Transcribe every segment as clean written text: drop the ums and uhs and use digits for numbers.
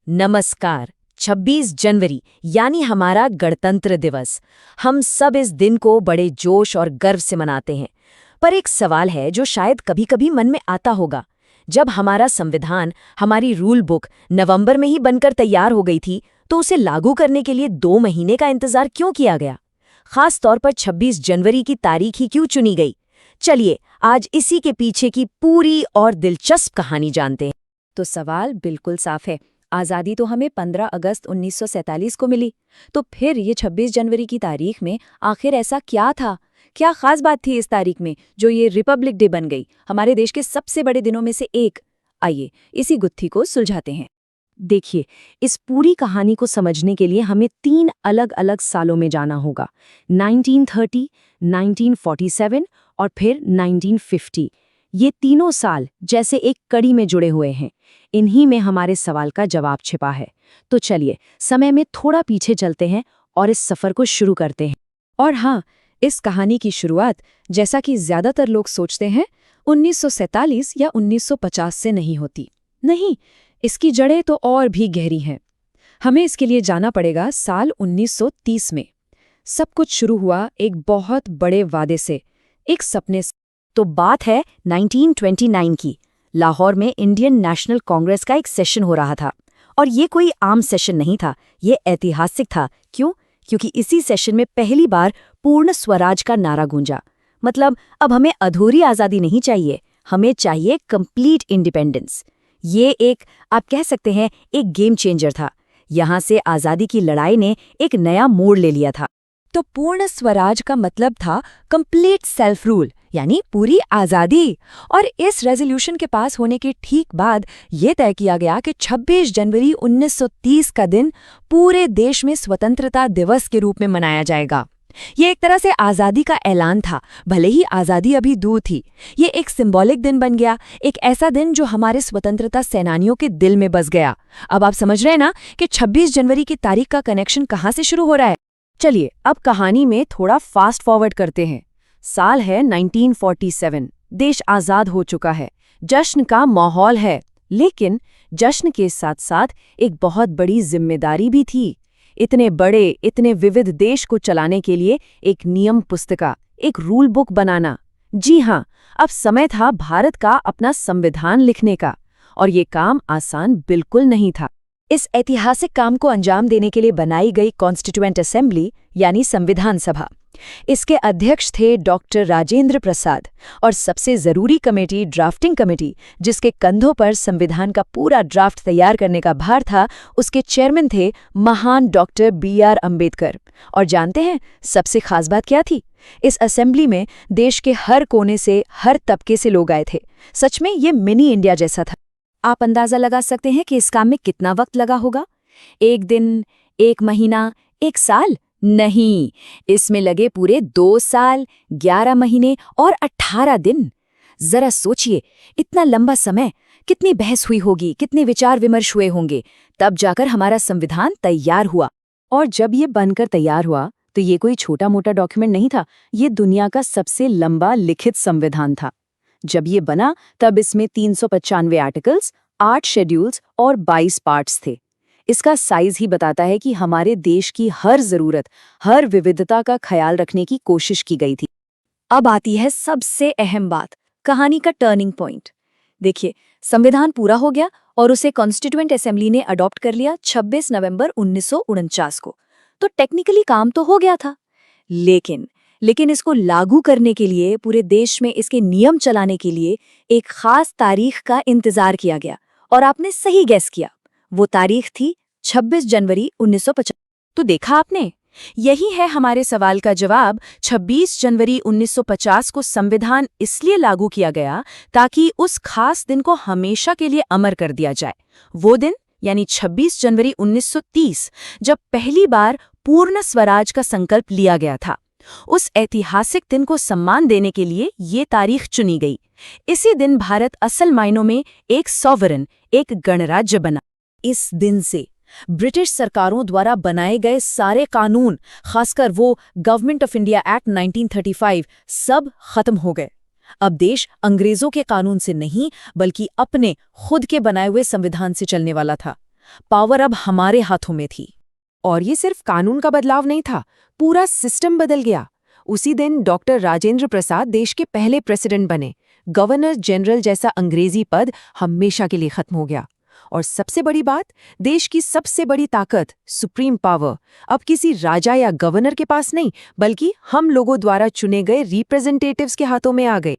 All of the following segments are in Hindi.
नमस्कार। 26 जनवरी यानी हमारा गणतंत्र दिवस। हम सब इस दिन को बड़े जोश और गर्व से मनाते हैं। पर एक सवाल है जो शायद कभी-कभी मन में आता होगा। जब हमारा संविधान, हमारी रूल बुक नवंबर में ही बनकर तैयार हो गई थी, तो उसे लागू करने के लिए 2 महीने का इंतजार क्यों किया गया? खास तौर पर 26 जनवरी की तारीख ही क्यों चुनी गई? चलिए आज इसी के पीछे की पूरी और दिलचस्प कहानी जानते हैं। तो सवाल बिल्कुल साफ है। आज़ादी तो हमें 15 अगस्त 1947 को मिली। तो फिर ये 26 जनवरी की तारीख में आखिर ऐसा क्या था? क्या खास बात थी इस तारीख में जो ये रिपब्लिक डे बन गई, हमारे देश के सबसे बड़े दिनों में से एक? आइए इसी गुत्थी को सुलझाते हैं। देखिए, इस पूरी कहानी को समझने के लिए हमें 3 अलग-अलग सालों में जाना होगा। 1930, 1947 और फिर 1950। ये तीनों साल जैसे एक कड़ी में जुड़े हुए हैं। इन्हीं में हमारे सवाल का जवाब छिपा है। तो चलिए समय में थोड़ा पीछे चलते हैं और इस सफर को शुरू करते हैं। और हाँ, इस कहानी की शुरुआत, जैसा कि ज्यादातर लोग सोचते हैं, 1947 या 1950 से नहीं होती। नहीं, इसकी जड़ें तो और भी गहरी हैं। हमें इसके लिए जाना पड़ेगा साल 1930 में। सब कुछ शुरू हुआ एक बहुत बड़े वादे से, एक सपने से। तो बात है 1929 की। लाहौर में इंडियन नेशनल कांग्रेस का एक सेशन हो रहा था। और ये कोई आम सेशन नहीं था, ये ऐतिहासिक था। क्यों? क्योंकि इसी सेशन में पहली बार पूर्ण स्वराज का नारा गूंजा। मतलब अब हमें अधूरी आज़ादी नहीं चाहिए, हमें चाहिए कंप्लीट इंडिपेंडेंस। ये एक, आप कह सकते हैं, एक गेम चेंजर था। यहाँ से आज़ादी की लड़ाई ने एक नया मोड़ ले लिया था। तो पूर्ण स्वराज का मतलब था कंप्लीट सेल्फ रूल, यानी पूरी आज़ादी। और इस रेजोल्यूशन के पास होने के ठीक बाद ये तय किया गया कि 26 जनवरी 1930 का दिन पूरे देश में स्वतंत्रता दिवस के रूप में मनाया जाएगा। ये एक तरह से आज़ादी का ऐलान था, भले ही आज़ादी अभी दूर थी। ये एक सिंबॉलिक दिन बन गया, एक ऐसा दिन जो हमारे स्वतंत्रता सेनानियों के दिल में बस गया। अब आप समझ रहे हैं ना कि 26 जनवरी की तारीख का कनेक्शन कहाँ से शुरू हो रहा है? चलिए अब कहानी में थोड़ा फास्ट फॉरवर्ड करते हैं। साल है 1947। देश आज़ाद हो चुका है, जश्न का माहौल है। लेकिन जश्न के साथ साथ एक बहुत बड़ी जिम्मेदारी भी थी। इतने बड़े, इतने विविध देश को चलाने के लिए एक नियम पुस्तिका, एक रूल बुक बनाना। जी हाँ, अब समय था भारत का अपना संविधान लिखने का। और ये काम आसान बिल्कुल नहीं था। इस ऐतिहासिक काम को अंजाम देने के लिए बनाई गई कॉन्स्टिट्यूएंट असेंबली यानी संविधान सभा, इसके अध्यक्ष थे डॉक्टर राजेंद्र प्रसाद। और सबसे जरूरी कमेटी ड्राफ्टिंग कमेटी, जिसके कंधों पर संविधान का पूरा ड्राफ्ट तैयार करने का भार था, उसके चेयरमैन थे महान डॉक्टर B.R. अम्बेडकर। और जानते हैं सबसे खास बात क्या थी? इस असेंबली में देश के हर कोने से, हर तबके से लोग आए थे। सच में ये मिनी इंडिया जैसा था। आप अंदाजा लगा सकते हैं कि इस काम में कितना वक्त लगा होगा? 1 दिन, 1 महीना, 1 साल? नहीं, इसमें लगे पूरे 2 साल, 11 महीने और 18 दिन। जरा सोचिए, इतना लंबा समय, कितनी बहस हुई होगी, कितने विचार विमर्श हुए होंगे, तब जाकर हमारा संविधान तैयार हुआ। और जब ये बनकर तैयार हुआ तो ये कोई छोटा मोटा डॉक्यूमेंट नहीं था, ये दुनिया का सबसे लंबा लिखित संविधान था। जब ये बना तब इसमें 395 आर्टिकल्स, 8 शेड्यूल्स और 22 पार्ट्स थे। इसका साइज ही बताता है कि हमारे देश की हर जरूरत, हर विविधता का ख्याल रखने की कोशिश की गई थी। अब आती है सबसे अहम बात, कहानी का टर्निंग पॉइंट। देखिए, संविधान पूरा हो गया और उसे कॉन्स्टिट्यूएंट असेंबली ने अडॉप्ट कर लिया 26 नवंबर 1949 को। तो टेक्निकली काम तो हो गया था, लेकिन इसको लागू करने के लिए, पूरे देश में इसके नियम चलाने के लिए एक खास तारीख का इंतजार किया गया। और आपने सही गैस किया, वो तारीख थी 26 जनवरी 1950। तो देखा आपने, यही है हमारे सवाल का जवाब। 26 जनवरी 1950 को संविधान इसलिए लागू किया गया ताकि उस खास दिन को हमेशा के लिए अमर कर दिया जाए। वो दिन यानी 26 जनवरी 1930, जब पहली बार पूर्ण स्वराज का संकल्प लिया गया था। उस ऐतिहासिक दिन को सम्मान देने के लिए ये तारीख चुनी गई। इसी दिन भारत असल मायनों में एक सॉवरन, एक गणराज्य बना। इस दिन से ब्रिटिश सरकारों द्वारा बनाए गए सारे कानून, खासकर वो गवर्नमेंट ऑफ इंडिया एक्ट 1935, सब खत्म हो गए। अब देश अंग्रेजों के कानून से नहीं, बल्कि अपने खुद के बनाए हुए संविधान से चलने वाला था। पावर अब हमारे हाथों में थी। और ये सिर्फ कानून का बदलाव नहीं था, पूरा सिस्टम बदल गया। उसी दिन डॉक्टर राजेंद्र प्रसाद देश के पहले प्रेसिडेंट बने। गवर्नर जनरल जैसा अंग्रेजी पद हमेशा के लिए खत्म हो गया। और सबसे बड़ी बात, देश की सबसे बड़ी ताकत, सुप्रीम पावर, अब किसी राजा या गवर्नर के पास नहीं, बल्कि हम लोगों द्वारा चुने गए रिप्रेजेंटेटिव्स के हाथों में आ गए।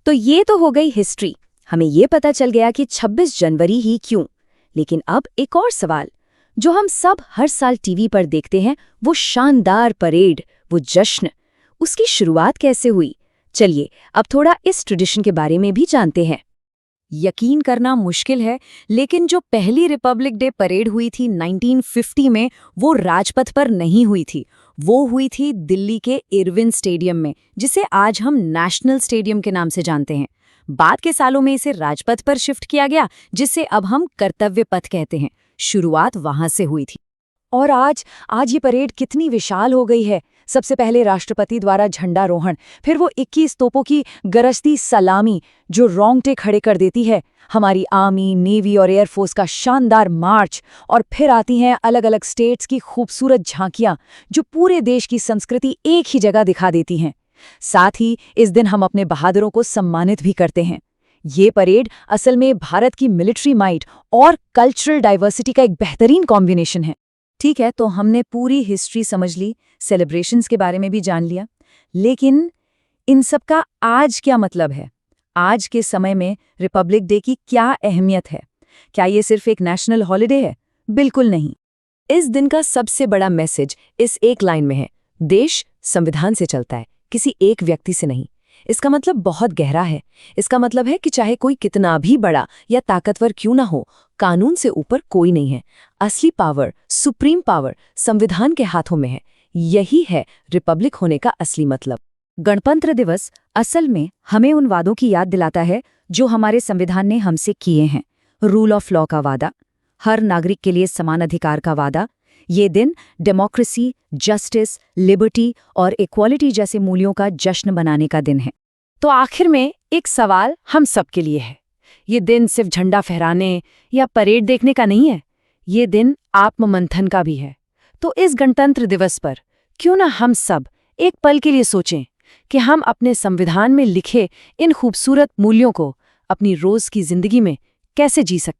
तो ये तो हो गई हिस्ट्री। हमें ये पता चल गया कि 26 जनवरी ही क्यों। लेकिन अब एक और सवाल, जो हम सब हर साल टीवी पर देखते हैं, वो शानदार परेड, वो जश्न, उसकी शुरुआत कैसे हुई? चलिए अब थोड़ा इस ट्रेडिशन के बारे में भी जानते हैं। यकीन करना मुश्किल है, लेकिन जो पहली रिपब्लिक डे परेड हुई थी 1950 में, वो राजपथ पर नहीं हुई थी। वो हुई थी दिल्ली के इरविन स्टेडियम में, जिसे आज हम नेशनल स्टेडियम के नाम से जानते हैं। बाद के सालों में इसे राजपथ पर शिफ्ट किया गया, जिसे अब हम कर्तव्य पथ कहते हैं। शुरुआत वहां से हुई थी। और आज ये परेड कितनी विशाल हो गई है। सबसे पहले राष्ट्रपति द्वारा झंडारोहण, फिर वो 21 तोपों की गरजती सलामी जो रोंगटे खड़े कर देती है, हमारी आर्मी, नेवी और एयरफोर्स का शानदार मार्च, और फिर आती हैं अलग अलग स्टेट्स की खूबसूरत झांकियां जो पूरे देश की संस्कृति एक ही जगह दिखा देती हैं। साथ ही इस दिन हम अपने बहादुरों को सम्मानित भी करते हैं। ये परेड असल में भारत की मिलिट्री माइट और कल्चरल डाइवर्सिटी का एक बेहतरीन कॉम्बिनेशन है। ठीक है, तो हमने पूरी हिस्ट्री समझ ली, सेलिब्रेशंस के बारे में भी जान लिया, लेकिन इन सब का आज क्या मतलब है? आज के समय में रिपब्लिक डे की क्या अहमियत है? क्या ये सिर्फ एक नेशनल हॉलिडे है? बिल्कुल नहीं। इस दिन का सबसे बड़ा मैसेज इस एक लाइन में है, देश संविधान से चलता है, किसी एक व्यक्ति से नहीं। इसका मतलब बहुत गहरा है। इसका मतलब है कि चाहे कोई कितना भी बड़ा या ताकतवर क्यों ना हो, कानून से ऊपर कोई नहीं है। असली पावर, सुप्रीम पावर, संविधान के हाथों में है। यही है रिपब्लिक होने का असली मतलब। गणतंत्र दिवस असल में हमें उन वादों की याद दिलाता है जो हमारे संविधान ने हमसे किए हैं। रूल ऑफ लॉ का वादा, हर नागरिक के लिए समान अधिकार का वादा। ये दिन डेमोक्रेसी, जस्टिस, लिबर्टी और इक्वालिटी जैसे मूल्यों का जश्न मनाने का दिन है। तो आखिर में एक सवाल हम सबके लिए है। ये दिन सिर्फ झंडा फहराने या परेड देखने का नहीं है, ये दिन आत्ममंथन का भी है। तो इस गणतंत्र दिवस पर क्यों ना हम सब एक पल के लिए सोचें कि हम अपने संविधान में लिखे इन खूबसूरत मूल्यों को अपनी रोज की जिंदगी में कैसे जी सकते हैं।